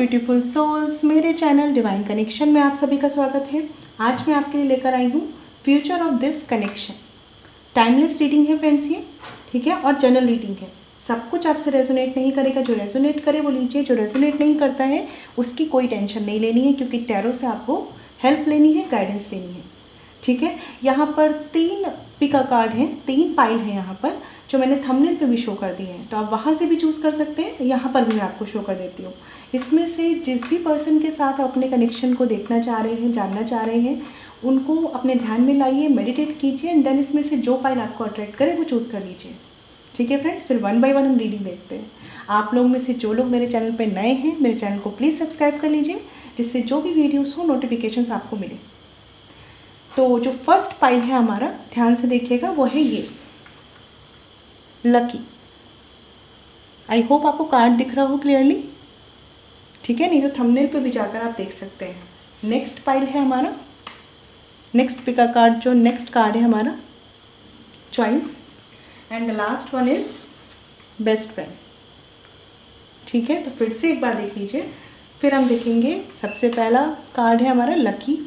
Beautiful souls, मेरे channel divine connection में आप सभी का स्वागत है। आज मैं आपके लिए लेकर आई हूँ future of this connection. Timeless reading है फ्रेंड्स ये, ठीक है, और जनरल रीडिंग है। सब कुछ आपसे रेजोनेट नहीं करेगा, जो रेजोनेट करे वो लीजिए, जो रेजोनेट नहीं करता है उसकी कोई टेंशन नहीं लेनी है, क्योंकि टैरो से आपको हेल्प लेनी है, गाइडेंस लेनी है, ठीक है। यहाँ पर 3 पिका कार्ड हैं, 3 पाइल हैं यहाँ पर, जो मैंने थंबनेल पे भी शो कर दिए हैं, तो आप वहाँ से भी चूज़ कर सकते हैं, यहाँ पर भी मैं आपको शो कर देती हूँ। इसमें से जिस भी पर्सन के साथ आप अपने कनेक्शन को देखना चाह रहे हैं, जानना चाह रहे हैं, उनको अपने ध्यान में लाइए, मेडिटेट कीजिए, एंड देन इसमें से जो पाइल आपको अट्रैक्ट करे वो चूज़ कर लीजिए, ठीक है फ्रेंड्स। फिर 1 बाय 1 हम रीडिंग देखते हैं। आप लोग में से जो लोग मेरे चैनल पर नए हैं, मेरे चैनल को प्लीज़ सब्सक्राइब कर लीजिए, जिससे जो भी वीडियोज़ हो नोटिफिकेशंस आपको मिले। तो जो फर्स्ट पाइल है हमारा, ध्यान से देखिएगा, वो है ये लकी। आई होप आपको कार्ड दिख रहा हो क्लियरली, ठीक है, नहीं तो थंबनेल पे भी जाकर आप देख सकते हैं। नेक्स्ट पाइल है हमारा, नेक्स्ट पिका कार्ड, जो नेक्स्ट कार्ड है हमारा choice, and the last one is best friend, ठीक है। तो फिर से एक बार देख लीजिए, फिर हम देखेंगे। सबसे पहला कार्ड है हमारा लकी,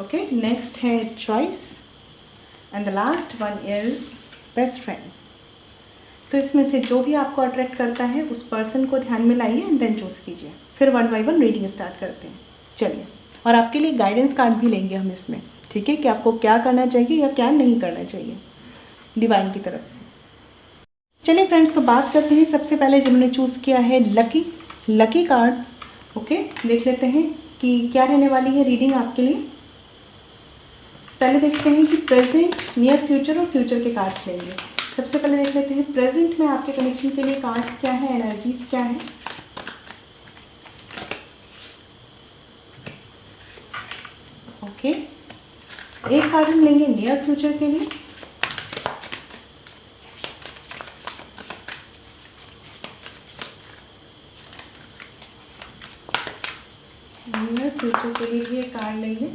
ओके, नेक्स्ट है choice, and the last one is best friend. तो इसमें से जो भी आपको अट्रैक्ट करता है उस पर्सन को ध्यान में लाइए एंड देन चूज़ कीजिए। फिर 1 बाय 1 रीडिंग स्टार्ट करते हैं, चलिए। और आपके लिए गाइडेंस कार्ड भी लेंगे हम इसमें, ठीक है, कि आपको क्या करना चाहिए या क्या नहीं करना चाहिए डिवाइन की तरफ से। चलिए फ्रेंड्स, तो बात करते हैं। सबसे पहले जिन्होंने चूज़ किया है लकी कार्ड, ओके, देख लेते हैं कि क्या रहने वाली है रीडिंग आपके लिए। पहले देखते हैं कि प्रेजेंट, नियर फ्यूचर और फ्यूचर के कार्ड्स लेंगे। सबसे पहले देख लेते हैं प्रेजेंट में आपके कनेक्शन के लिए कार्ड्स क्या है, एनर्जीज क्या है। ओके, एक कार्ड हम लेंगे नियर फ्यूचर के लिए। नियर फ्यूचर के लिए भी एक कार्ड लेंगे,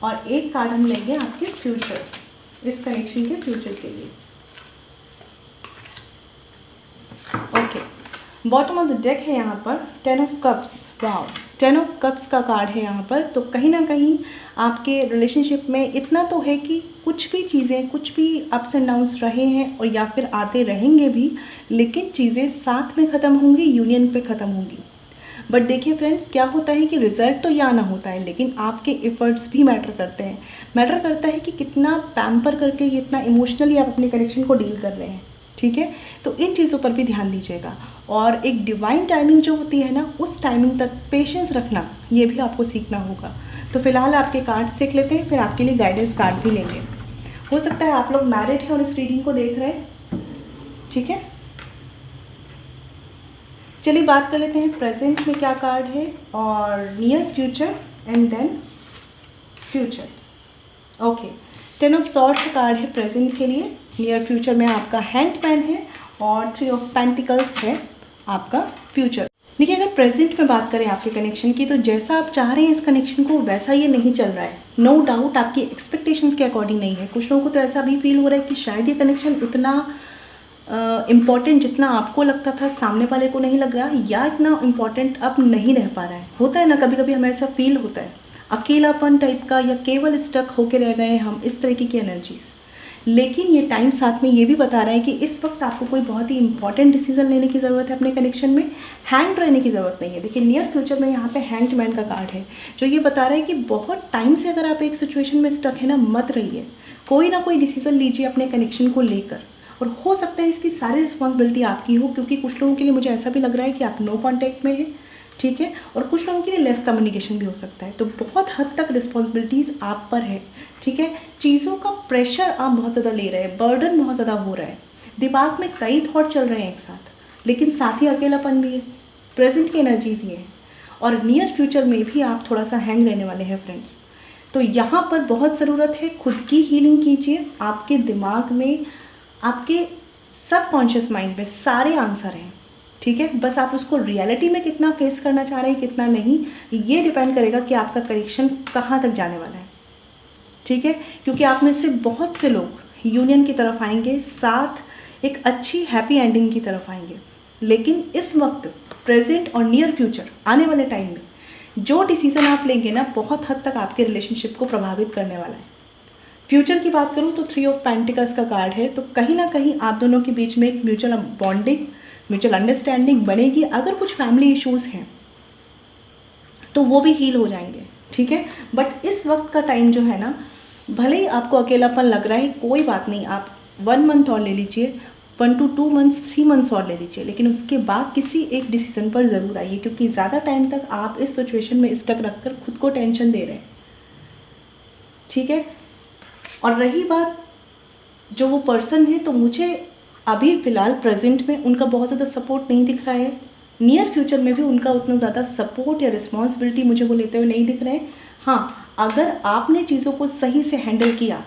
और एक कार्ड हम लेंगे आपके फ्यूचर, इस कनेक्शन के फ्यूचर के लिए। Okay, bottom of the deck है यहाँ पर 10 of cups. Wow, 10 of cups का कार्ड है यहाँ पर। तो कहीं ना कहीं आपके रिलेशनशिप में इतना तो है कि कुछ भी चीज़ें, कुछ भी अप्स एंड डाउन्स रहे हैं और या फिर आते रहेंगे भी, लेकिन चीज़ें साथ में ख़त्म होंगी, यूनियन पे ख़त्म होंगी। बट देखिए फ्रेंड्स, क्या होता है कि रिज़ल्ट तो ये आना होता है, लेकिन आपके एफर्ट्स भी मैटर करते हैं। मैटर करता है कि कितना पैम्पर करके, कितना इमोशनली आप अपने कनेक्शन को डील कर रहे हैं, ठीक है। तो इन चीज़ों पर भी ध्यान दीजिएगा। और एक डिवाइन टाइमिंग जो होती है ना, उस टाइमिंग तक पेशेंस रखना, ये भी आपको सीखना होगा। तो फिलहाल आपके कार्ड्स देख लेते हैं, फिर आपके लिए गाइडेंस कार्ड भी लेंगे। हो सकता है आप लोग मैरिड हैं और इस रीडिंग को देख रहे हैं, ठीक है। चलिए बात कर लेते हैं प्रेजेंट में क्या कार्ड है, और near future and then future. Okay, 10 of swords card है प्रेजेंट के लिए। नियर फ्यूचर में आपका हैंगमैन है, और 3 ऑफ पेंटिकल्स है आपका फ्यूचर। देखिए, अगर प्रेजेंट में बात करें आपके कनेक्शन की, तो जैसा आप चाह रहे हैं इस कनेक्शन को, वैसा ये नहीं चल रहा है। नो डाउट आपकी एक्सपेक्टेशंस के अकॉर्डिंग नहीं है। कुछ लोगों को तो ऐसा भी फील हो रहा है कि शायद ये कनेक्शन उतना इम्पॉर्टेंट जितना आपको लगता था, सामने वाले को नहीं लग रहा, या इतना इम्पॉर्टेंट अब नहीं रह पा रहा है। होता है ना, कभी कभी हमें ऐसा फील होता है, अकेलापन टाइप का, या केवल स्टक होके रह गए हम, इस तरीके की एनर्जीज। लेकिन ये टाइम साथ में ये भी बता रहा है कि इस वक्त आपको कोई बहुत ही इंपॉर्टेंट डिसीजन लेने की ज़रूरत है अपने कनेक्शन में। हैंग रहने की ज़रूरत नहीं है। देखिए, नियर फ्यूचर में यहाँ पे हैंग्ड मैन का कार्ड है, जो ये बता रहा है कि बहुत टाइम से अगर आप एक सिचुएशन में स्टक है ना, मत रहिए, कोई ना कोई डिसीजन लीजिए अपने कनेक्शन को लेकर। और हो सकता है इसकी सारी रिस्पॉन्सिबिलिटी आपकी हो, क्योंकि कुछ लोगों के लिए मुझे ऐसा भी लग रहा है कि आप नो कॉन्टैक्ट में हैं, ठीक है, और कुछ लोगों के लिए लेस कम्युनिकेशन भी हो सकता है। तो बहुत हद तक रिस्पॉन्सिबिलिटीज़ आप पर है, ठीक है। चीज़ों का प्रेशर आप बहुत ज़्यादा ले रहे हैं, बर्डन बहुत ज़्यादा हो रहा है, दिमाग में कई थॉट चल रहे हैं एक साथ, लेकिन साथ ही अकेलापन भी है। प्रेजेंट की एनर्जीज ये है, और नियर फ्यूचर में भी आप थोड़ा सा हैंग रहने वाले हैं फ्रेंड्स। तो यहाँ पर बहुत ज़रूरत है, खुद की हीलिंग कीजिए। आपके दिमाग में, आपके सबकॉन्शियस माइंड में सारे आंसर हैं, ठीक है। बस आप उसको रियलिटी में कितना फेस करना चाह रहे हैं, कितना नहीं, ये डिपेंड करेगा कि आपका कनेक्शन कहाँ तक जाने वाला है, ठीक है। क्योंकि आप में से बहुत से लोग यूनियन की तरफ आएंगे, साथ एक अच्छी हैप्पी एंडिंग की तरफ आएंगे। लेकिन इस वक्त प्रेजेंट और नियर फ्यूचर आने वाले टाइम में जो डिसीज़न आप लेंगे ना, बहुत हद तक आपके रिलेशनशिप को प्रभावित करने वाला है। फ्यूचर की बात करूँ तो 3 ऑफ पेंटिकल्स का कार्ड है, तो कहीं ना कहीं आप दोनों के बीच में एक म्यूचुअल बॉन्डिंग, म्यूचुअल अंडरस्टैंडिंग बनेगी। अगर कुछ फैमिली इश्यूज़ हैं तो वो भी हील हो जाएंगे, ठीक है। बट इस वक्त का टाइम जो है ना, भले ही आपको अकेलापन लग रहा है, कोई बात नहीं, आप 1 मंथ और ले लीजिए, 1 to 2 मंथ्स, 3 मंथ्स और ले लीजिए, लेकिन उसके बाद किसी एक डिसीज़न पर ज़रूर आइए, क्योंकि ज़्यादा टाइम तक आप इस सिचुएशन में स्टक रखकर खुद को टेंशन दे रहे हैं, ठीक है। और रही बात जो वो पर्सन है, तो मुझे अभी फ़िलहाल प्रेजेंट में उनका बहुत ज़्यादा सपोर्ट नहीं दिख रहा है। नियर फ्यूचर में भी उनका उतना ज़्यादा सपोर्ट या रिस्पॉन्सिबिलिटी मुझे वो लेते हुए नहीं दिख रहे हैं। हाँ, अगर आपने चीज़ों को सही से हैंडल किया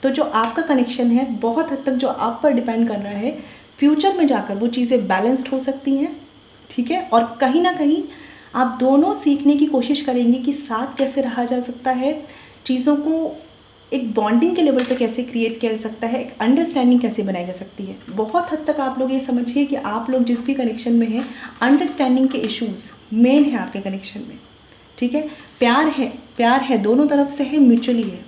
तो जो आपका कनेक्शन है बहुत हद तक जो आप पर डिपेंड कर रहा है, फ्यूचर में जाकर वो चीज़ें बैलेंस्ड हो सकती हैं, ठीक है। और कहीं ना कहीं आप दोनों सीखने की कोशिश करेंगे कि साथ कैसे रहा जा सकता है, चीज़ों को एक बॉन्डिंग के लेवल पे कैसे क्रिएट किया जा सकता है, एक अंडरस्टैंडिंग कैसे बनाई जा सकती है। बहुत हद तक आप लोग ये समझिए कि आप लोग जिस भी कनेक्शन में हैं, अंडरस्टैंडिंग के इश्यूज़ मेन है आपके कनेक्शन में, ठीक है। प्यार है दोनों तरफ से है, म्यूचुअली है,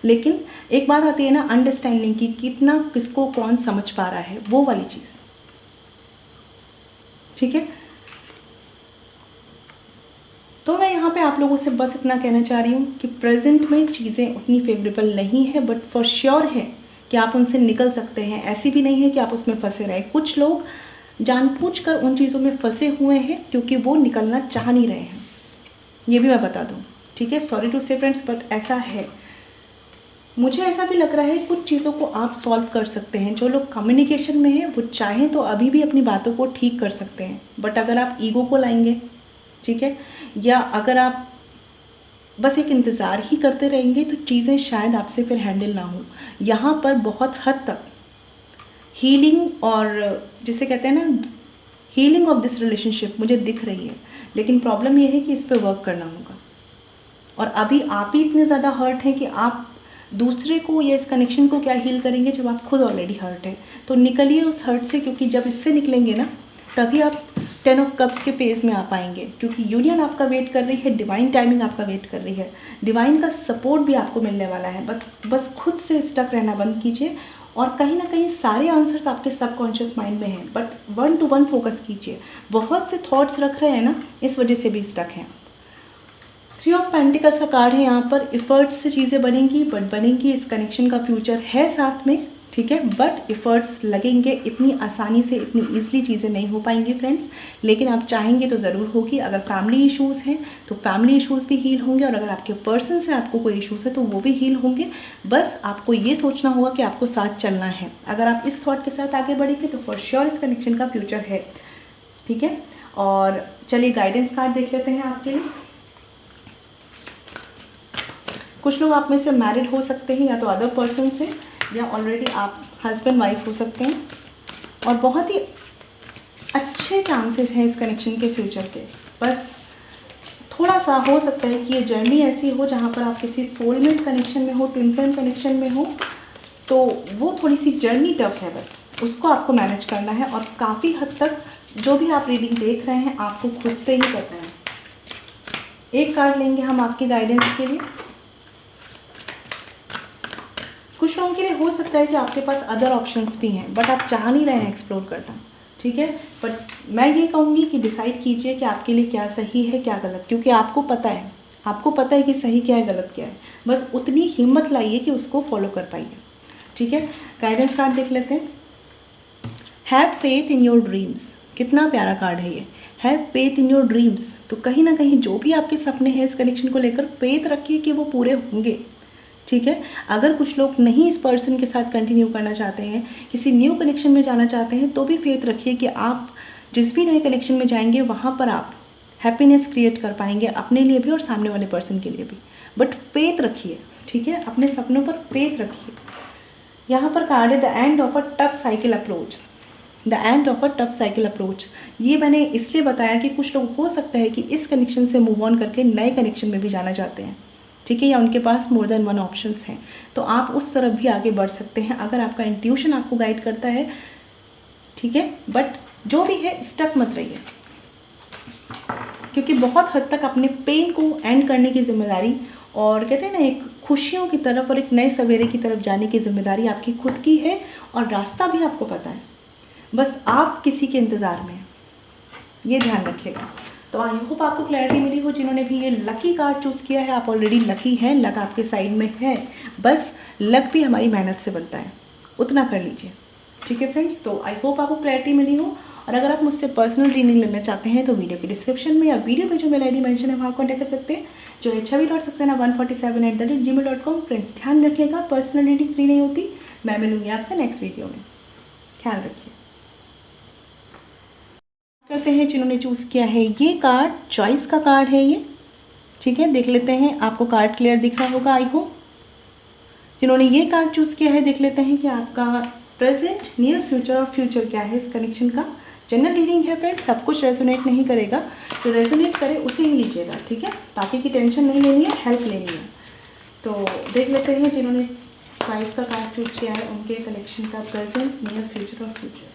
लेकिन एक बात आती है ना अंडरस्टैंडिंग की, कितना किसको कौन समझ पा रहा है, वो वाली चीज़, ठीक है। तो मैं यहाँ पे आप लोगों से बस इतना कहना चाह रही हूँ कि प्रेजेंट में चीज़ें उतनी फेवरेबल नहीं है, बट फॉर श्योर है कि आप उनसे निकल सकते हैं। ऐसी भी नहीं है कि आप उसमें फंसे रहें। कुछ लोग जानबूझकर उन चीज़ों में फंसे हुए हैं क्योंकि वो निकलना चाह नहीं रहे हैं, ये भी मैं बता दूँ, ठीक है। सॉरी टू से फ्रेंड्स, बट ऐसा है। मुझे ऐसा भी लग रहा है कुछ चीज़ों को आप सॉल्व कर सकते हैं। जो लोग कम्युनिकेशन में हैं वो चाहें तो अभी भी अपनी बातों को ठीक कर सकते हैं, बट अगर आप ईगो को लाएंगे, ठीक है, या अगर आप बस एक इंतज़ार ही करते रहेंगे तो चीज़ें शायद आपसे फिर हैंडल ना हो। यहाँ पर बहुत हद तक हीलिंग और जिसे कहते हैं ना हीलिंग ऑफ दिस रिलेशनशिप मुझे दिख रही है, लेकिन प्रॉब्लम ये है कि इस पर वर्क करना होगा। और अभी आप ही इतने ज़्यादा हर्ट हैं कि आप दूसरे को या इस कनेक्शन को क्या हील करेंगे जब आप खुद ऑलरेडी हर्ट हैं। तो निकलिए उस हर्ट से, क्योंकि जब इससे निकलेंगे ना तभी आप 10 ऑफ कप्स के पेज में आ पाएंगे, क्योंकि यूनियन आपका वेट कर रही है, डिवाइन टाइमिंग आपका वेट कर रही है, डिवाइन का सपोर्ट भी आपको मिलने वाला है। बस खुद से स्टक रहना बंद कीजिए, और कहीं ना कहीं सारे आंसर्स आपके सबकॉन्शियस माइंड में हैं, बट 1 to 1 फोकस कीजिए। बहुत से थॉट्स रख रहे हैं ना, इस वजह से भी स्टक हैं। 3 ऑफ पेंटिकल्स का कार्ड है यहाँ पर। एफर्ट्स से चीज़ें बनेंगी, बट बनेंगी, इस कनेक्शन का फ्यूचर है साथ में, ठीक है, बट एफर्ट्स लगेंगे। इतनी आसानी से इतनी ईजिली चीज़ें नहीं हो पाएंगी फ्रेंड्स, लेकिन आप चाहेंगे तो ज़रूर होगी। अगर फैमिली इश्यूज़ हैं तो फैमिली इश्यूज़ भी हील होंगे, और अगर आपके पर्सन से आपको कोई इश्यूज़ है तो वो भी हील होंगे। बस आपको ये सोचना होगा कि आपको साथ चलना है। अगर आप इस थॉट के साथ आगे बढ़ेंगे तो फॉर श्योर इस कनेक्शन का फ्यूचर है, ठीक है। और चलिए गाइडेंस कार्ड देख लेते हैं आपके लिए। कुछ लोग आप में से मैरिड हो सकते हैं, या तो अदर पर्सन से, या ऑलरेडी आप हस्बैंड वाइफ हो सकते हैं, और बहुत ही अच्छे चांसेस हैं इस कनेक्शन के फ्यूचर के। बस थोड़ा सा हो सकता है कि ये जर्नी ऐसी हो जहाँ पर आप किसी सोलमेट कनेक्शन में हो, ट्विन फ्लेम कनेक्शन में हो, तो वो थोड़ी सी जर्नी टफ है, बस उसको आपको मैनेज करना है। और काफ़ी हद तक जो भी आप रीडिंग देख रहे हैं आपको खुद से ही करना है। एक कार्ड लेंगे हम आपके गाइडेंस के लिए। कुछ लोगों के लिए हो सकता है कि आपके पास अदर ऑप्शंस भी हैं, बट आप चाह नहीं रहे हैं एक्सप्लोर करना, ठीक है। बट मैं ये कहूँगी कि डिसाइड कीजिए कि आपके लिए क्या सही है क्या गलत, क्योंकि आपको पता है कि सही क्या है गलत क्या है। बस उतनी हिम्मत लाइए कि उसको फॉलो कर पाइए, ठीक है। गाइडेंस कार्ड देख लेते हैं। Have faith in your dreams, कितना प्यारा कार्ड है ये। Have faith in your dreams, तो कहीं ना कहीं जो भी आपके सपने हैं इस कनेक्शन को लेकर फेथ रखिए कि वो पूरे होंगे, ठीक है। अगर कुछ लोग नहीं इस पर्सन के साथ कंटिन्यू करना चाहते हैं, किसी न्यू कनेक्शन में जाना चाहते हैं, तो भी फेथ रखिए कि आप जिस भी नए कनेक्शन में जाएंगे वहाँ पर आप हैप्पीनेस क्रिएट कर पाएंगे, अपने लिए भी और सामने वाले पर्सन के लिए भी। बट फेथ रखिए, ठीक है, अपने सपनों पर फेथ रखिए। यहाँ पर कार्ड है the end of a tough cycle approach. The end of a tough cycle approach, ये मैंने इसलिए बताया कि कुछ लोग हो सकता है कि इस कनेक्शन से मूव ऑन करके नए कनेक्शन में भी जाना चाहते हैं, ठीक है, या उनके पास मोर देन वन ऑप्शंस हैं, तो आप उस तरफ भी आगे बढ़ सकते हैं अगर आपका इंट्यूशन आपको गाइड करता है। ठीक है, बट जो भी है स्टक मत रहिए, क्योंकि बहुत हद तक अपने पेन को एंड करने की जिम्मेदारी और कहते हैं ना एक खुशियों की तरफ और एक नए सवेरे की तरफ जाने की जिम्मेदारी आपकी खुद की है, और रास्ता भी आपको पता है, बस आप किसी के इंतज़ार में हैं, ये ध्यान रखिएगा। तो आई होप आपको क्लैरिटी मिली हो। जिन्होंने भी ये लकी कार्ड चूज़ किया है, आप ऑलरेडी लकी हैं, लक आपके साइड में है, बस लक भी हमारी मेहनत से बनता है, उतना कर लीजिए। ठीक है फ्रेंड्स, तो आई होप आपको क्लैरिटी मिली हो। और अगर आप मुझसे पर्सनल रीडिंग लेना चाहते हैं तो वीडियो के डिस्क्रिप्शन में या वीडियो पे जो मेल ID मेंशन है वहाँ कॉन्टैक्ट कर सकते हैं, जो है छवि.सक्सेना147@gmail.com। फ्रेंड्स ध्यान रखिएगा, पर्सनल रीडिंग फ्री नहीं होती। मैं मिलूँगी आपसे नेक्स्ट वीडियो में, ख्याल रखिए। करते हैं जिन्होंने चूज़ किया है ये कार्ड, चॉइस का कार्ड है ये। ठीक है, देख लेते हैं, आपको कार्ड क्लियर दिख रहा होगा आई होप। जिन्होंने ये कार्ड चूज़ किया है, देख लेते हैं कि आपका प्रेजेंट, नियर फ्यूचर और फ्यूचर क्या है इस कनेक्शन का। जनरल रीडिंग है फ्रेंड्स, सब कुछ रेजोनेट नहीं करेगा, तो रेजोनेट करे उसे ही लीजिएगा। ठीक है, बाकी की टेंशन नहीं लेनी है, हेल्प लेनी है। तो देख लेते हैं जिन्होंने चॉइस का कार्ड चूज़ किया है उनके कनेक्शन का प्रेजेंट, नियर फ्यूचर और future.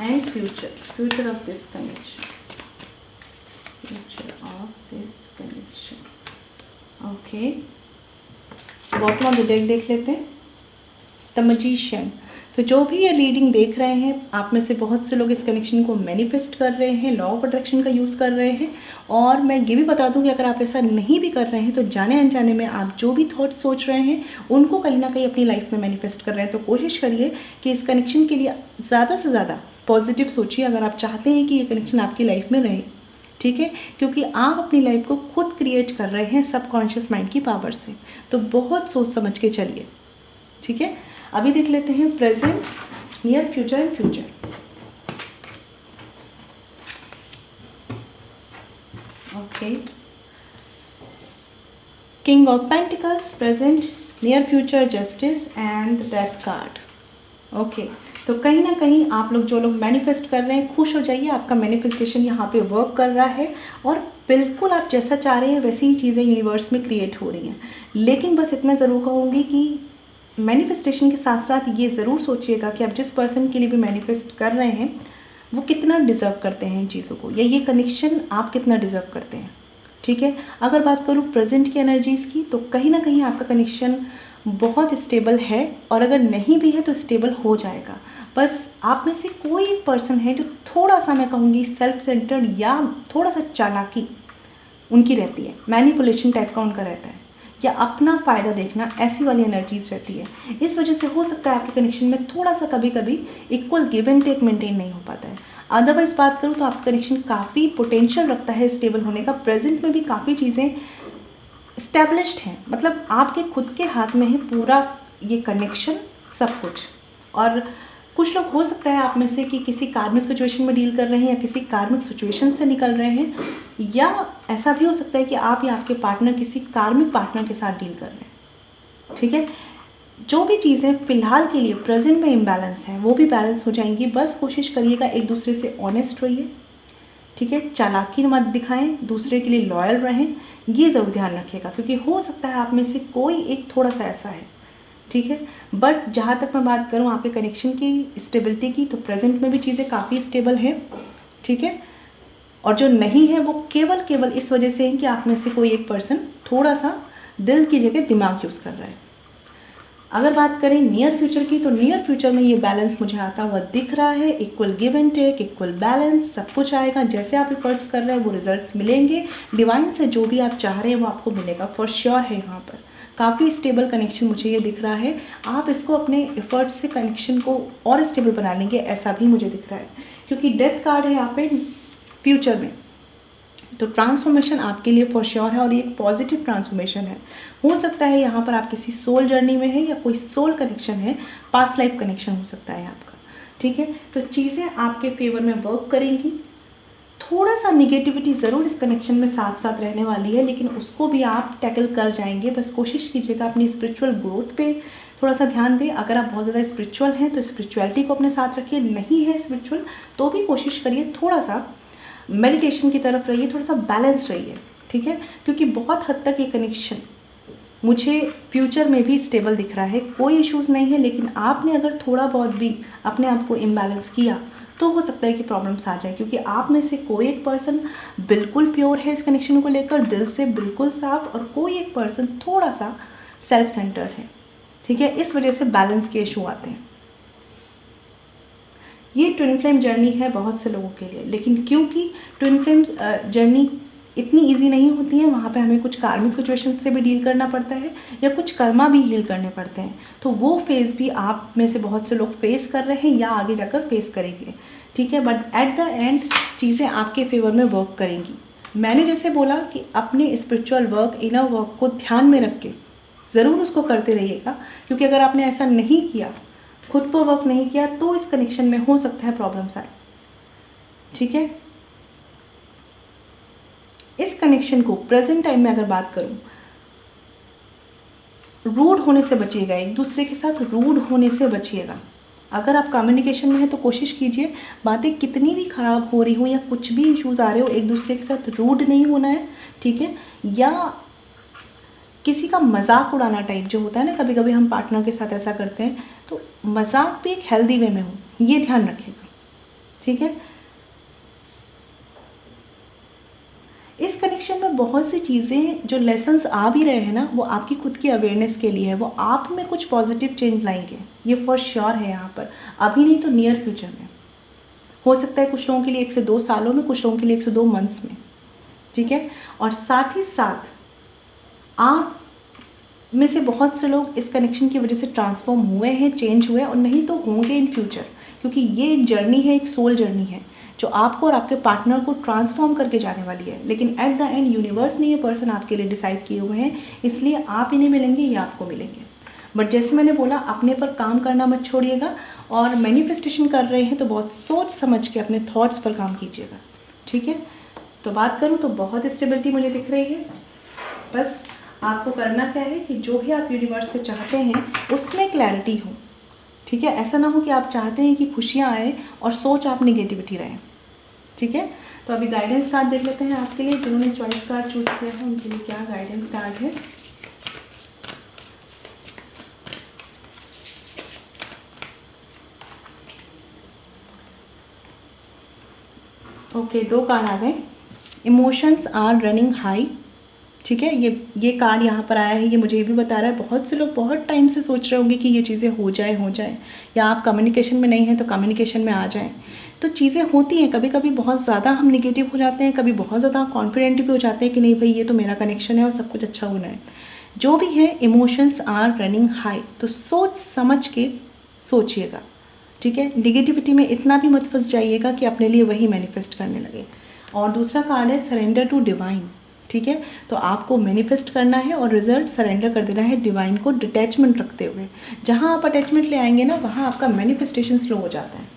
And future of this connection, future of this connection. Okay, bottom of the deck देख लेते हैं, द मैजिशियन। तो जो भी ये रीडिंग देख रहे हैं, आप में से बहुत से लोग इस कनेक्शन को मैनिफेस्ट कर रहे हैं, लॉ ऑफ अट्रैक्शन का यूज़ कर रहे हैं। और मैं ये भी बता दूं कि अगर आप ऐसा नहीं भी कर रहे हैं तो जाने अनजाने में आप जो भी थॉट सोच रहे हैं उनको कहीं ना कहीं अपनी लाइफ में मैनिफेस्ट कर रहे हैं। तो कोशिश करिए कि इस कनेक्शन के लिए ज़्यादा से ज़्यादा पॉजिटिव सोचिए अगर आप चाहते हैं कि ये कनेक्शन आपकी लाइफ में रहे। ठीक है, क्योंकि आप अपनी लाइफ को खुद क्रिएट कर रहे हैं सबकॉन्शियस माइंड की पावर से, तो बहुत सोच समझ के चलिए। ठीक है, अभी देख लेते हैं present, near future and future. Okay, king of pentacles, present, near future, justice and death card. Okay, तो कहीं ना कहीं आप लोग जो लोग मैनिफेस्ट कर रहे हैं, खुश हो जाइए, आपका मैनिफेस्टेशन यहाँ पे वर्क कर रहा है और बिल्कुल आप जैसा चाह रहे हैं वैसी ही चीज़ें यूनिवर्स में क्रिएट हो रही हैं। लेकिन बस इतना ज़रूर कहूँगी कि मैनिफेस्टेशन के साथ साथ ये ज़रूर सोचिएगा कि आप जिस पर्सन के लिए भी मैनिफेस्ट कर रहे हैं वो कितना डिज़र्व करते हैं इन चीज़ों को, या ये कनेक्शन आप कितना डिज़र्व करते हैं। ठीक है, अगर बात करूँ प्रेजेंट की एनर्जीज़ की, तो कहीं ना कहीं आपका कनेक्शन बहुत स्टेबल है, और अगर नहीं भी है तो स्टेबल हो जाएगा। बस आप में से कोई एक पर्सन है जो थोड़ा सा, मैं कहूँगी, सेल्फ सेंटर्ड या थोड़ा सा चालाकी उनकी रहती है, मैनिपुलेशन टाइप का उनका रहता है, या अपना फ़ायदा देखना, ऐसी वाली एनर्जीज़ रहती है। इस वजह से हो सकता है आपके कनेक्शन में थोड़ा सा कभी कभी equal give and take maintain नहीं हो पाता है। अदरवाइज़ बात करूँ तो आपका कनेक्शन काफ़ी पोटेंशियल रखता है स्टेबल होने का। प्रेजेंट में भी काफ़ी चीज़ें इस्टेब्लिश्ड हैं, मतलब आपके खुद के हाथ में है पूरा ये कनेक्शन, सब कुछ। और कुछ लोग हो सकता है आप में से कि किसी कार्मिक सिचुएशन में डील कर रहे हैं या किसी कार्मिक सिचुएशन से निकल रहे हैं, या ऐसा भी हो सकता है कि आप या आपके पार्टनर किसी कार्मिक पार्टनर के साथ डील कर रहे हैं। ठीक है, जो भी चीज़ें फ़िलहाल के लिए प्रेजेंट में इम्बैलेंस हैं वो भी बैलेंस हो जाएंगी। बस कोशिश करिएगा एक दूसरे से ऑनेस्ट रहिए। ठीक है, चालाकी मत दिखाएं, दूसरे के लिए लॉयल रहें, ये ज़रूर ध्यान रखिएगा, क्योंकि हो सकता है आप में से कोई एक थोड़ा सा ऐसा है। ठीक है, बट जहाँ तक मैं बात करूँ आपके कनेक्शन की स्टेबिलिटी की, तो प्रेजेंट में भी चीज़ें काफ़ी स्टेबल हैं। ठीक है, और जो नहीं है वो केवल इस वजह से है कि आप में से कोई एक पर्सन थोड़ा सा दिल की जगह दिमाग यूज़ कर रहा है। अगर बात करें नियर फ्यूचर की, तो नियर फ्यूचर में ये बैलेंस मुझे आता हुआ दिख रहा है, equal give and take, equal balance, सब कुछ आएगा। जैसे आप एफर्ट्स कर रहे हैं वो रिजल्ट्स मिलेंगे। डिवाइन से जो भी आप चाह रहे हैं वो आपको मिलेगा, फॉर श्योर है। यहाँ पर काफ़ी स्टेबल कनेक्शन मुझे ये दिख रहा है। आप इसको अपने एफर्ट्स से कनेक्शन को और स्टेबल बना लेंगे, ऐसा भी मुझे दिख रहा है, क्योंकि डेथ कार्ड है यहाँ पे फ्यूचर में। तो ट्रांसफॉर्मेशन आपके लिए फॉर श्योर है, और ये एक पॉजिटिव ट्रांसफॉर्मेशन है। हो सकता है यहाँ पर आप किसी सोल जर्नी में है, या कोई सोल कनेक्शन है, पास्ट लाइफ कनेक्शन हो सकता है आपका। ठीक है, तो चीज़ें आपके फेवर में वर्क करेंगी। थोड़ा सा निगेटिविटी ज़रूर इस कनेक्शन में साथ साथ रहने वाली है, लेकिन उसको भी आप टैकल कर जाएंगे। बस कोशिश कीजिएगा अपनी स्पिरिचुअल ग्रोथ पे थोड़ा सा ध्यान दें। अगर आप बहुत ज़्यादा स्पिरिचुअल हैं तो स्पिरिचुअलिटी को अपने साथ रखिए, नहीं है स्पिरिचुअल तो भी कोशिश करिए थोड़ा सा मेडिटेशन की तरफ रहिए, थोड़ा सा बैलेंस रहिए, ठीक है। क्योंकि बहुत हद तक ये कनेक्शन मुझे फ्यूचर में भी स्टेबल दिख रहा है, कोई इश्यूज़ नहीं है। लेकिन आपने अगर थोड़ा बहुत भी अपने आप को इम्बैलेंस किया तो हो सकता है कि प्रॉब्लम्स आ जाए, क्योंकि आप में से कोई एक पर्सन बिल्कुल प्योर है इस कनेक्शन को लेकर, दिल से बिल्कुल साफ, और कोई एक पर्सन थोड़ा सा सेल्फ सेंटर्ड है, ठीक है। इस वजह से बैलेंस के इशू आते हैं। ये ट्विन फ्लेम जर्नी है बहुत से लोगों के लिए, लेकिन क्योंकि ट्विन फ्लेम जर्नी इतनी इजी नहीं होती है, वहाँ पे हमें कुछ कार्मिक सिचुएशंस से भी डील करना पड़ता है या कुछ कर्मा भी हील करने पड़ते हैं। तो वो फेज़ भी आप में से बहुत से लोग फेस कर रहे हैं या आगे जाकर फेस करेंगे, ठीक है। बट एट द एंड चीज़ें आपके फेवर में वर्क करेंगी। मैंने जैसे बोला कि अपने स्पिरिचुअल वर्क, इनर वर्क को ध्यान में रख के ज़रूर उसको करते रहिएगा, क्योंकि अगर आपने ऐसा नहीं किया, खुद पर वर्क नहीं किया, तो इस कनेक्शन में हो सकता है प्रॉब्लम्स आए, ठीक है। इस कनेक्शन को प्रेजेंट टाइम में अगर बात करूं, रूड होने से बचिएगा, एक दूसरे के साथ रूड होने से बचिएगा। अगर आप कम्युनिकेशन में हैं तो कोशिश कीजिए बातें कितनी भी ख़राब हो रही हो या कुछ भी इश्यूज़ आ रहे हो, एक दूसरे के साथ रूड नहीं होना है, ठीक है। या किसी का मजाक उड़ाना टाइप जो होता है ना, कभी कभी हम पार्टनर के साथ ऐसा करते हैं, तो मजाक भी एक हेल्दी वे में हो, ये ध्यान रखिएगा, ठीक है। इस कनेक्शन में बहुत सी चीज़ें जो लेसन्स आ भी रहे हैं ना, वो आपकी खुद की अवेयरनेस के लिए है, वो आप में कुछ पॉजिटिव चेंज लाएंगे, ये फॉर श्योर है। यहाँ पर अभी नहीं तो नियर फ्यूचर में हो सकता है, कुछ लोगों के लिए 1 से 2 सालों में, कुछ लोगों के लिए 1 से 2 मंथ्स में, ठीक है। और साथ ही साथ आप में से बहुत से लोग इस कनेक्शन की वजह से ट्रांसफॉर्म हुए हैं, चेंज हुए, और नहीं तो होंगे इन फ्यूचर, क्योंकि ये एक जर्नी है, एक सोल जर्नी है जो आपको और आपके पार्टनर को ट्रांसफॉर्म करके जाने वाली है। लेकिन एट द एंड यूनिवर्स ने ये पर्सन आपके लिए डिसाइड किए हुए हैं, इसलिए आप इन्हें मिलेंगे या आपको मिलेंगे। बट जैसे मैंने बोला, अपने पर काम करना मत छोड़िएगा, और मैनिफेस्टेशन कर रहे हैं तो बहुत सोच समझ के अपने थॉट्स पर काम कीजिएगा, ठीक है। तो बात करूँ तो बहुत स्टेबिलिटी मुझे दिख रही है। बस आपको करना क्या है कि जो भी आप यूनिवर्स से चाहते हैं उसमें क्लैरिटी हो, ठीक है। ऐसा ना हो कि आप चाहते हैं कि खुशियाँ आए और सोच आप निगेटिविटी रहे, ठीक है। तो अभी गाइडेंस कार्ड देख लेते हैं आपके लिए, जिन्होंने चॉइस कार्ड चूज़ किया है उनके लिए क्या गाइडेंस कार्ड है। ओके, 2 कार्ड आ गए। इमोशंस आर रनिंग हाई, ठीक है। ये कार्ड यहाँ पर आया है, ये मुझे ये भी बता रहा है बहुत से लोग बहुत टाइम से सोच रहे होंगे कि ये चीज़ें हो जाए, या आप कम्युनिकेशन में नहीं हैं तो कम्युनिकेशन में आ जाएं। तो चीज़ें होती हैं, कभी कभी बहुत ज़्यादा हम निगेटिव हो जाते हैं, कभी बहुत ज़्यादा कॉन्फिडेंट भी हो जाते हैं कि नहीं भाई ये तो मेरा कनेक्शन है और सब कुछ अच्छा होना है। जो भी है, इमोशंस आर रनिंग हाई, तो सोच समझ के सोचिएगा, ठीक है। निगेटिविटी में इतना भी मत फंस जाइएगा कि अपने लिए वही मैनिफेस्ट करने लगे। और दूसरा कार्ड है सरेंडर टू डिवाइन, ठीक है। तो आपको मैनिफेस्ट करना है और रिजल्ट सरेंडर कर देना है डिवाइन को, डिटैचमेंट रखते हुए। जहाँ आप अटैचमेंट ले आएंगे ना, वहाँ आपका मैनिफेस्टेशन स्लो हो जाता है,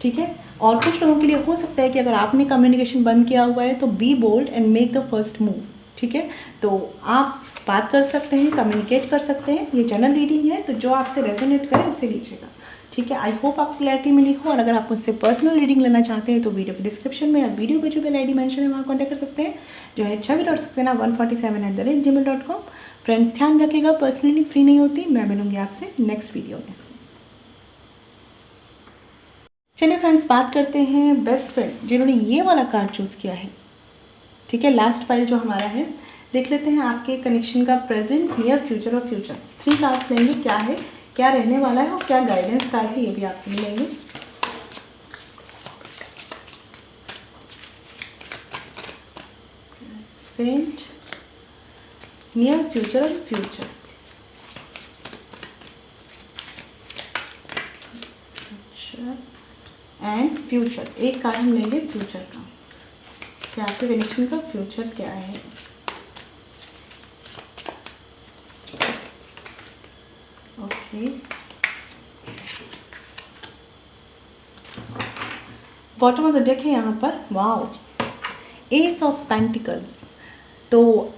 ठीक है। और कुछ लोगों के लिए हो सकता है कि अगर आपने कम्युनिकेशन बंद किया हुआ है तो be bold and make the first move, ठीक है। तो आप बात कर सकते हैं, कम्युनिकेट कर सकते हैं। ये जनरल रीडिंग है, तो जो आपसे रेजोनेट करे उसे लीजिएगा, ठीक है। आई होप आपको क्लैरिटी मिली हो। और अगर आप मुझसे पर्सनल रीडिंग लेना चाहते हैं तो वीडियो के डिस्क्रिप्शन में या वीडियो पे जो मेल ID मेंशन है वहाँ कॉन्टैक्ट कर सकते हैं, जो है chavi.saxena147@gmail.com। फ्रेंड्स, ध्यान रखिएगा, पर्सनली फ्री नहीं होती। मैं मिलूंगी आपसे नेक्स्ट वीडियो में। चलिए फ्रेंड्स, बात करते हैं बेस्ट फ्रेंड जिन्होंने ये वाला कार्ड चूज़ किया है, ठीक है। लास्ट फाइल जो हमारा है, देख लेते हैं आपके कनेक्शन का प्रेजेंट, नियर फ्यूचर और फ्यूचर। 3 कार्ड्स लेंगे, क्या है, क्या रहने वाला है और क्या गाइडेंस कार्ड है, ये भी आपको मिलेंगे। प्रेजेंट, नियर फ्यूचर और फ्यूचर। एंड फ्यूचर, एक कार्ड हम लेंगे फ्यूचर का, क्या आपके कनेक्शन का फ्यूचर क्या है। Okay, bottom of the deck है यहाँ पर, वाओ, एस ऑफ पेंटिकल्स। तो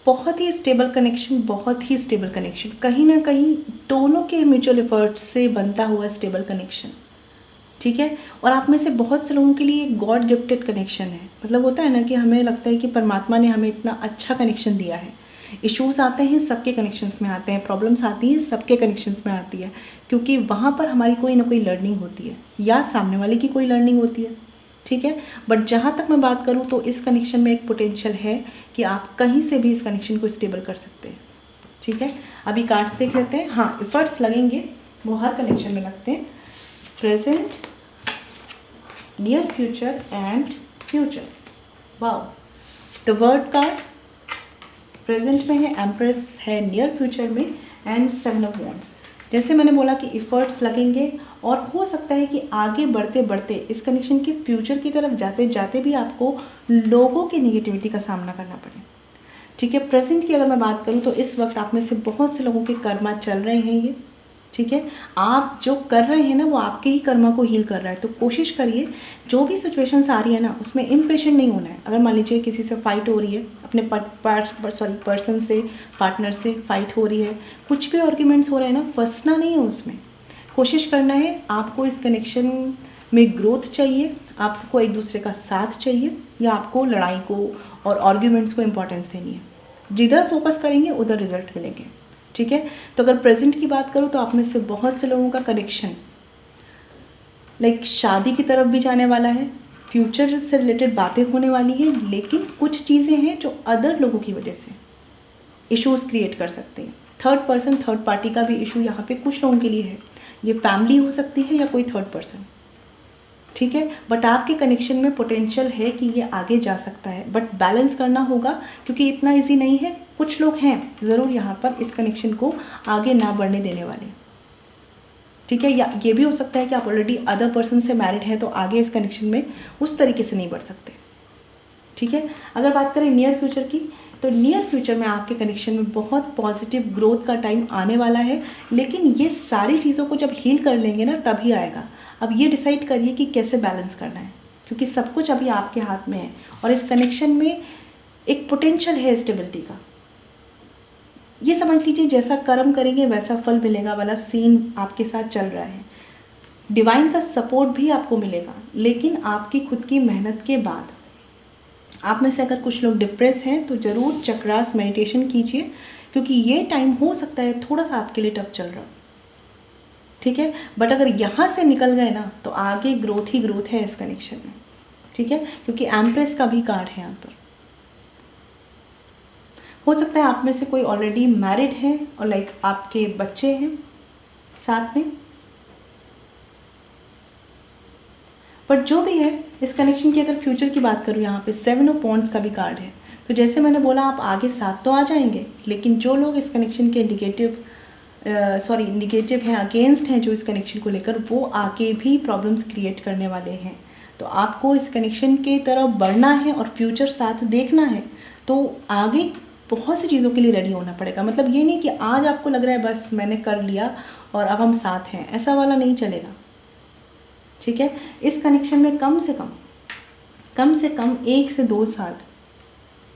बहुत ही स्टेबल कनेक्शन, बहुत ही स्टेबल कनेक्शन, कहीं ना कहीं दोनों के म्यूचुअल एफर्ट्स से बनता हुआ स्टेबल कनेक्शन, ठीक है। और आप में से बहुत से लोगों के लिए गॉड गिफ्टेड कनेक्शन है। मतलब होता है ना कि हमें लगता है कि परमात्मा ने हमें इतना अच्छा कनेक्शन दिया है। इश्यूज़ आते हैं सबके कनेक्शंस में आते हैं, प्रॉब्लम्स आती हैं सबके कनेक्शंस में आती है, क्योंकि वहाँ पर हमारी कोई ना कोई लर्निंग होती है या सामने वाले की कोई लर्निंग होती है, ठीक है। बट जहाँ तक मैं बात करूँ तो इस कनेक्शन में एक पोटेंशियल है कि आप कहीं से भी इस कनेक्शन को स्टेबल कर सकते हैं, ठीक है। अभी कार्ड्स देख लेते हैं। हाँ, एफर्ट्स लगेंगे, वो हर कनेक्शन में लगते हैं। Present, near future and future. Wow, the word card present में है, एम्प्रेस है नियर फ्यूचर में, एंड 7 ऑफ वॉन्ड्स। जैसे मैंने बोला कि एफर्ट्स लगेंगे और हो सकता है कि आगे बढ़ते बढ़ते इस कनेक्शन के फ्यूचर की तरफ जाते जाते भी आपको लोगों की नेगेटिविटी का सामना करना पड़े, ठीक है। प्रेजेंट की अगर मैं बात करूँ तो इस वक्त आप में से बहुत से लोगों के कर्मा चल रहे हैं ये, ठीक है। आप जो कर रहे हैं ना वो आपके ही कर्मा को हील कर रहा है। तो कोशिश करिए जो भी सिचुएशंस आ रही है ना उसमें इम्पेशेंट नहीं होना है। अगर मान लीजिए किसी से फाइट हो रही है, अपने पर्सन से, पार्टनर से फाइट हो रही है, कुछ भी आर्ग्यूमेंट्स हो रहे हैं ना, फंसना नहीं है उसमें। कोशिश करना है, आपको इस कनेक्शन में ग्रोथ चाहिए, आपको एक दूसरे का साथ चाहिए, या आपको लड़ाई को और आर्ग्यूमेंट्स को इम्पोर्टेंस देनी है। जिधर फोकस करेंगे उधर रिजल्ट मिलेंगे, ठीक है। तो अगर प्रेजेंट की बात करूँ तो आप में से बहुत से लोगों का कनेक्शन लाइक शादी की तरफ भी जाने वाला है, फ्यूचर से रिलेटेड बातें होने वाली हैं, लेकिन कुछ चीज़ें हैं जो अदर लोगों की वजह से इश्यूज़ क्रिएट कर सकते हैं। थर्ड पर्सन, थर्ड पार्टी का भी इशू यहाँ पे कुछ लोगों के लिए है। ये फैमिली हो सकती है या कोई थर्ड पर्सन, ठीक है। बट आपके कनेक्शन में पोटेंशियल है कि ये आगे जा सकता है, बट बैलेंस करना होगा क्योंकि इतना इजी नहीं है। कुछ लोग हैं ज़रूर यहाँ पर इस कनेक्शन को आगे ना बढ़ने देने वाले, ठीक है। या ये भी हो सकता है कि आप ऑलरेडी अदर पर्सन से मैरिड हैं तो आगे इस कनेक्शन में उस तरीके से नहीं बढ़ सकते, ठीक है। अगर बात करें नियर फ्यूचर की, तो नियर फ्यूचर में आपके कनेक्शन में बहुत पॉजिटिव ग्रोथ का टाइम आने वाला है, लेकिन ये सारी चीज़ों को जब हील कर लेंगे ना तभी आएगा। अब ये डिसाइड करिए कि कैसे बैलेंस करना है, क्योंकि सब कुछ अभी आपके हाथ में है और इस कनेक्शन में एक पोटेंशियल है स्टेबिलिटी का। ये समझ लीजिए जैसा कर्म करेंगे वैसा फल मिलेगा वाला सीन आपके साथ चल रहा है। डिवाइन का सपोर्ट भी आपको मिलेगा, लेकिन आपकी खुद की मेहनत के बाद। आप में से अगर कुछ लोग डिप्रेस हैं तो ज़रूर चक्रास मेडिटेशन कीजिए, क्योंकि ये टाइम हो सकता है थोड़ा सा आपके लिए टफ चल रहा, ठीक है। बट अगर यहाँ से निकल गए ना तो आगे ग्रोथ ही ग्रोथ है इस कनेक्शन में, ठीक है, क्योंकि एम्प्रेस का भी कार्ड है यहाँ पर। हो सकता है आप में से कोई ऑलरेडी मैरिड है और लाइक आपके बच्चे हैं साथ में, बट जो भी है इस कनेक्शन की अगर फ्यूचर की बात करूँ यहाँ पे 7 ऑफ वॉन्ड्स का भी कार्ड है। तो जैसे मैंने बोला आप आगे साथ तो आ जाएंगे, लेकिन जो लोग इस कनेक्शन के निगेटिव हैं, अगेंस्ट हैं जो इस कनेक्शन को लेकर, वो आगे भी प्रॉब्लम्स क्रिएट करने वाले हैं। तो आपको इस कनेक्शन के तरफ बढ़ना है और फ्यूचर साथ देखना है, तो आगे बहुत सी चीज़ों के लिए रेडी होना पड़ेगा। मतलब ये नहीं कि आज आपको लग रहा है बस मैंने कर लिया और अब हम साथ हैं, ऐसा वाला नहीं चलेगा, ठीक है। इस कनेक्शन में कम से कम 1 से 2 साल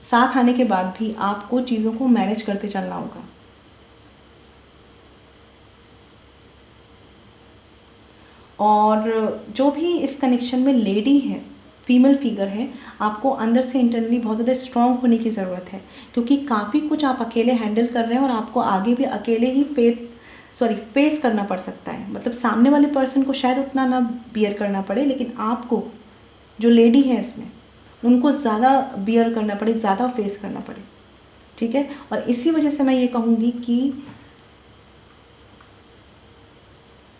साथ आने के बाद भी आपको चीज़ों को मैनेज करते चलना होगा। और जो भी इस कनेक्शन में लेडी है, फीमेल फिगर है, आपको अंदर से इंटरनली बहुत ज़्यादा स्ट्रॉन्ग होने की ज़रूरत है, क्योंकि काफ़ी कुछ आप अकेले हैंडल कर रहे हैं और आपको आगे भी अकेले ही फेस करना पड़ सकता है। मतलब सामने वाले पर्सन को शायद उतना ना बियर करना पड़े, लेकिन आपको जो लेडी है इसमें उनको ज़्यादा बियर करना पड़े, ज़्यादा फेस करना पड़े, ठीक है। और इसी वजह से मैं ये कहूँगी कि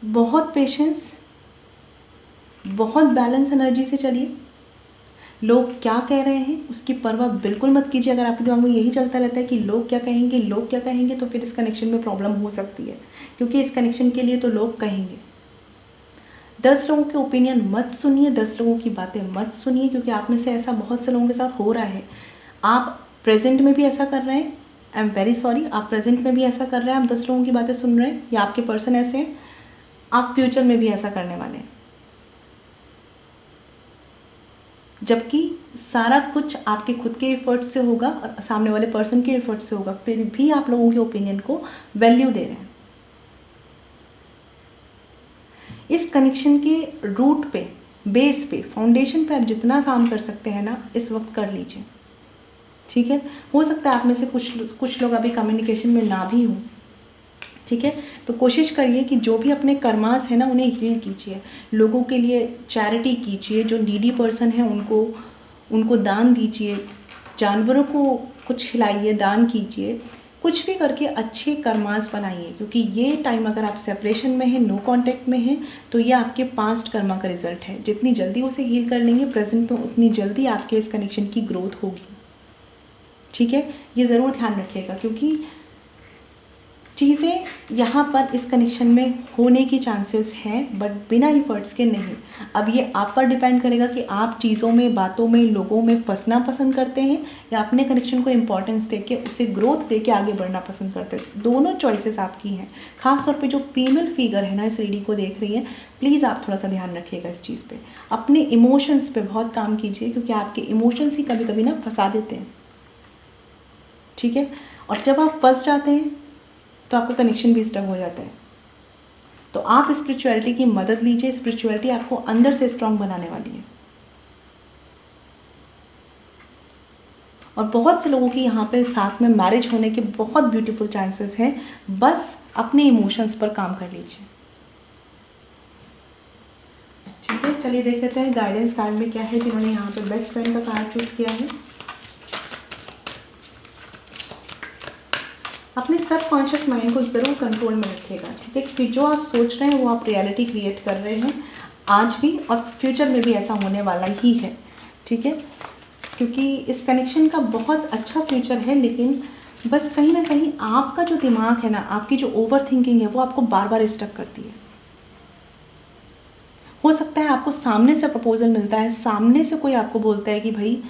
बहुत पेशेंस, बहुत बैलेंस एनर्जी से चलिए। लोग क्या कह रहे हैं उसकी परवाह बिल्कुल मत कीजिए। अगर आपके दिमाग में यही चलता रहता है कि लोग क्या कहेंगे, तो फिर इस कनेक्शन में प्रॉब्लम हो सकती है, क्योंकि इस कनेक्शन के लिए तो लोग कहेंगे। 10 लोगों के ओपिनियन मत सुनिए, 10 लोगों की बातें मत सुनिए, क्योंकि आप में से ऐसा बहुत से लोगों के साथ हो रहा है। आप प्रेजेंट में भी ऐसा कर रहे हैं, आई एम वेरी सॉरी, आप प्रेजेंट में भी ऐसा कर रहे हैं, आप 10 लोगों की बातें सुन रहे हैं, या आपके पर्सन ऐसे हैं, आप फ्यूचर में भी ऐसा करने वाले हैं। जबकि सारा कुछ आपके खुद के एफर्ट से होगा और सामने वाले पर्सन के एफर्ट से होगा, फिर भी आप लोगों के ओपिनियन को वैल्यू दे रहे हैं। इस कनेक्शन के रूट पे, बेस पे, फाउंडेशन पे आप जितना काम कर सकते हैं ना इस वक्त कर लीजिए, ठीक है। हो सकता है आप में से कुछ लोग अभी कम्युनिकेशन में ना भी हों, ठीक है। तो कोशिश करिए कि जो भी अपने कर्मास है ना उन्हें हील कीजिए, लोगों के लिए चैरिटी कीजिए, जो नीडी पर्सन है उनको दान दीजिए, जानवरों को कुछ खिलाइए, दान कीजिए, कुछ भी करके अच्छे कर्मास बनाइए, क्योंकि ये टाइम अगर आप सेपरेशन में हैं, नो कांटेक्ट में हैं, तो ये आपके पास्ट कर्मा का रिजल्ट है। जितनी जल्दी उसे हील कर लेंगे प्रेजेंट में, उतनी जल्दी आपके इस कनेक्शन की ग्रोथ होगी, ठीक है। ये ज़रूर ध्यान रखिएगा, क्योंकि चीज़ें यहाँ पर इस कनेक्शन में होने की चांसेस हैं, बट बिना एफर्ट्स के नहीं। अब ये आप पर डिपेंड करेगा कि आप चीज़ों में, बातों में, लोगों में फंसना पसंद करते हैं या अपने कनेक्शन को इम्पोर्टेंस देके, उसे ग्रोथ देके आगे बढ़ना पसंद करते हैं। दोनों चॉइसेस आपकी हैं। खास तौर पे जो फीमेल फिगर है ना इस रीडिंग को देख रही है, प्लीज़ आप थोड़ा सा ध्यान रखिएगा इस चीज़ पर। अपने इमोशंस पर बहुत काम कीजिए, क्योंकि आपके इमोशंस ही कभी कभी ना फंसा देते हैं, ठीक है। और जब आप फंस जाते हैं तो आपका कनेक्शन भी स्ट्रॉन्ग हो जाता है। तो आप स्पिरिचुअलिटी की मदद लीजिए, स्पिरिचुअलिटी आपको अंदर से स्ट्रॉन्ग बनाने वाली है। और बहुत से लोगों की यहाँ पे साथ में मैरिज होने के बहुत ब्यूटीफुल चांसेस हैं, बस अपने इमोशंस पर काम कर लीजिए, ठीक है। चलिए देख लेते हैं गाइडेंस कार्ड में क्या है जिन्होंने यहाँ पे बेस्ट फ्रेंड का कार्ड चूज़ किया है। अपने सबकॉन्शियस माइंड को ज़रूर कंट्रोल में रखिएगा, ठीक है, क्योंकि जो आप सोच रहे हैं वो आप रियलिटी क्रिएट कर रहे हैं आज भी, और फ्यूचर में भी ऐसा होने वाला ही है, ठीक है। क्योंकि इस कनेक्शन का बहुत अच्छा फ्यूचर है, लेकिन बस कहीं ना कहीं आपका जो दिमाग है ना, आपकी जो ओवर थिंकिंग है वो आपको बार बार स्टक करती है। हो सकता है आपको सामने से प्रपोजल मिलता है, सामने से कोई आपको बोलता है कि भाई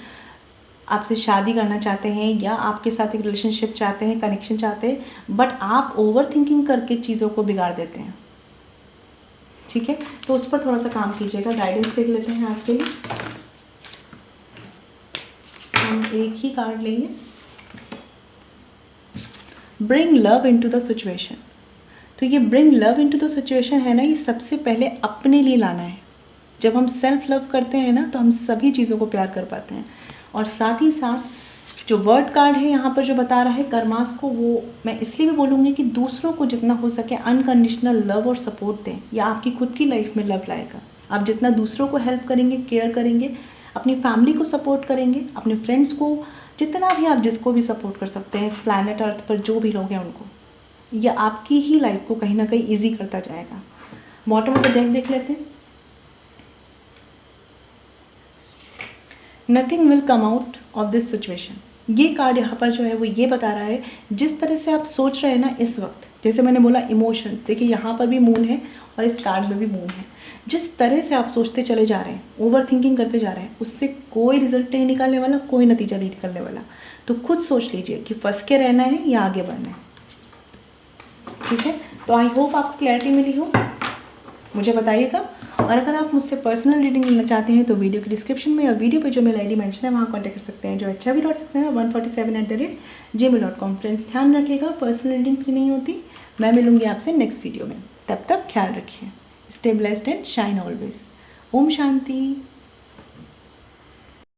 आपसे शादी करना चाहते हैं या आपके साथ एक रिलेशनशिप चाहते हैं, कनेक्शन चाहते हैं, बट आप ओवर थिंकिंग करके चीज़ों को बिगाड़ देते हैं, ठीक है। तो उस पर थोड़ा सा काम कीजिएगा। गाइडेंस देख लेते हैं आपके लिए। हम एक ही कार्ड लेंगे। Bring love into the situation. तो ये bring love into the situation है ना, ये सबसे पहले अपने लिए लाना है। जब हम सेल्फ लव करते हैं ना तो हम सभी चीज़ों को प्यार कर पाते हैं। और साथ ही साथ जो वर्ड कार्ड है यहाँ पर जो बता रहा है कर्मास को, वो मैं इसलिए भी बोलूँगी कि दूसरों को जितना हो सके अनकंडीशनल लव और सपोर्ट दें, या आपकी खुद की लाइफ में लव लाएगा। आप जितना दूसरों को हेल्प करेंगे, केयर करेंगे, अपनी फैमिली को सपोर्ट करेंगे, अपने फ्रेंड्स को, जितना भी आप जिसको भी सपोर्ट कर सकते हैं इस प्लैनेट अर्थ पर जो भी लोग हैं उनको, यह आपकी ही लाइफ को कहीं ना कहीं ईजी करता जाएगा। बॉटम ऑफ द डेक देख लेते हैं। Nothing will come out of this situation. ये कार्ड यहाँ पर जो है वो ये बता रहा है, जिस तरह से आप सोच रहे हैं ना इस वक्त, जैसे मैंने बोला इमोशंस, देखिए यहाँ पर भी मून है और इस कार्ड में भी मून है। जिस तरह से आप सोचते चले जा रहे हैं, ओवर थिंकिंग करते जा रहे हैं, उससे कोई रिजल्ट नहीं निकालने वाला, कोई नतीजा नहीं निकलने वाला। तो खुद सोच लीजिए कि फंस के रहना है या आगे बढ़ना है, ठीक है। तो आई होप आपको क्लैरिटी मिली हो, मुझे बताइएगा। और अगर आप मुझसे पर्सनल रीडिंग लेना चाहते हैं तो वीडियो की डिस्क्रिप्शन में या वीडियो पे जो मेल ID मेंशन है वहाँ कॉन्टैक्ट कर सकते हैं। जो अच्छा भी लौट सकते हैं 147@gmail.com। फ्रेंड्स ध्यान रखिएगा, पर्सनल रीडिंग फ्री नहीं होती। मैं मिलूंगी आपसे नेक्स्ट वीडियो में, तब तक ख्याल रखिए। Stay blessed and shine always. ओम शांति।